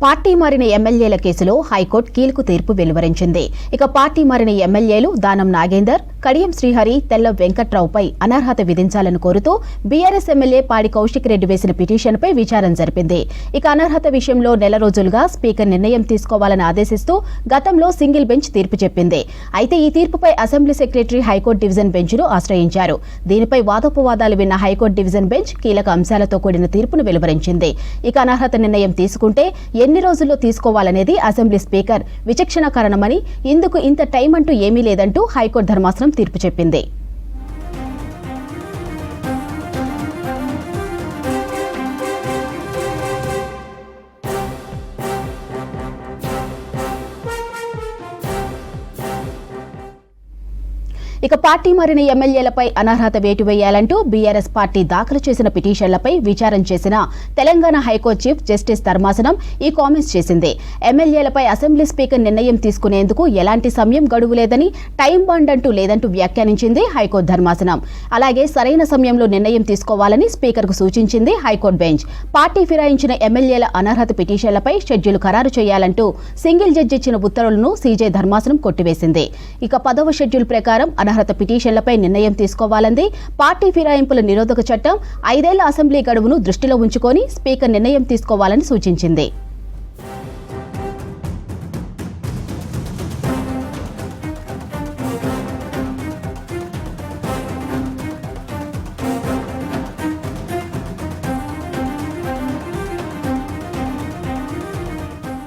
Party మారిన ఎమ్మెల్యేల కేసులో హైకోర్టు కీలక తీర్పు వెలువరించింది. ఇక పార్టీ మారిన ఎమ్మెల్యేలు దానం నాగేందర్, కడియం శ్రీహరి, తెల్ల వెంకట్రావుపై అనర్హత విధించాలని కోరుతూ బీఆర్ఎస్ ఎమ్మెల్యే పాడి కౌశిక్ రెడ్డి వేసిన పిటిషన్పై విచారణ జరిపింది. ఇక అనర్హత విషయంలో నెల రోజులుగా స్పీకర్ నిర్ణయం తీసుకోవాలని ఆదేశిస్తూ గతంలో సింగిల్ బెంచ్ తీర్పు చెప్పింది. అయితే ఈ తీర్పుపై అసెంబ్లీ సెక్రటరీ హైకోర్టు డివిజన్ బెంచ్ను ఆశ్రయించారు. దీనిపై వాదోపవాదాలు విన్న హైకోర్టు డివిజన్ బెంచ్ కీలక అంశాలతో కూడిన తీర్పును వెలువరించింది. ఇక అనర్హత నిర్ణయం తీసుకుంటే ఎన్ని రోజుల్లో తీసుకోవాలనేది అసెంబ్లీ స్పీకర్ విచక్షణ కారణమని, ఇందుకు ఇంత టైం అంటూ ఏమీ లేదంటూ హైకోర్టు ధర్మాసనం తీర్పు చెప్పింది. ఇక పార్టీ మారిన ఎమ్మెల్యేలపై అనర్హత వేటు వేయాలంటూ బీఆర్ఎస్ పార్టీ దాఖలు చేసిన పిటిషన్లపై విచారణ చేసిన తెలంగాణ హైకోర్టు చీఫ్ జస్టిస్ ధర్మాసనం ఈ కామెంట్స్ చేసింది. ఎమ్మెల్యేలపై అసెంబ్లీ స్పీకర్ నిర్ణయం తీసుకునేందుకు ఎలాంటి సమయం గడువు లేదని, టైం బాండ్ అంటూ లేదంటూ వ్యాఖ్యానించింది హైకోర్టు ధర్మాసనం. అలాగే సరైన సమయంలో నిర్ణయం తీసుకోవాలని స్పీకర్కు సూచించింది హైకోర్టు బెంచ్. పార్టీ ఫిరాయించిన ఎమ్మెల్యేల అనర్హత పిటిషన్లపై షెడ్యూల్ ఖరారు చేయాలంటూ సింగిల్ జడ్జి ఇచ్చిన ఉత్తర్వులను సీజే ధర్మాసనం కొట్టివేసింది. ఇక 10వ షెడ్యూల్ ప్రకారం అనర్హత పిటిషన్లపై నిర్ణయం తీసుకోవాలంది. పార్టీ ఫిరాయింపుల నిరోధక చట్టం 5 ఏళ్ల అసెంబ్లీ గడువును దృష్టిలో ఉంచుకొని స్పీకర్ నిర్ణయం తీసుకోవాలని సూచించింది.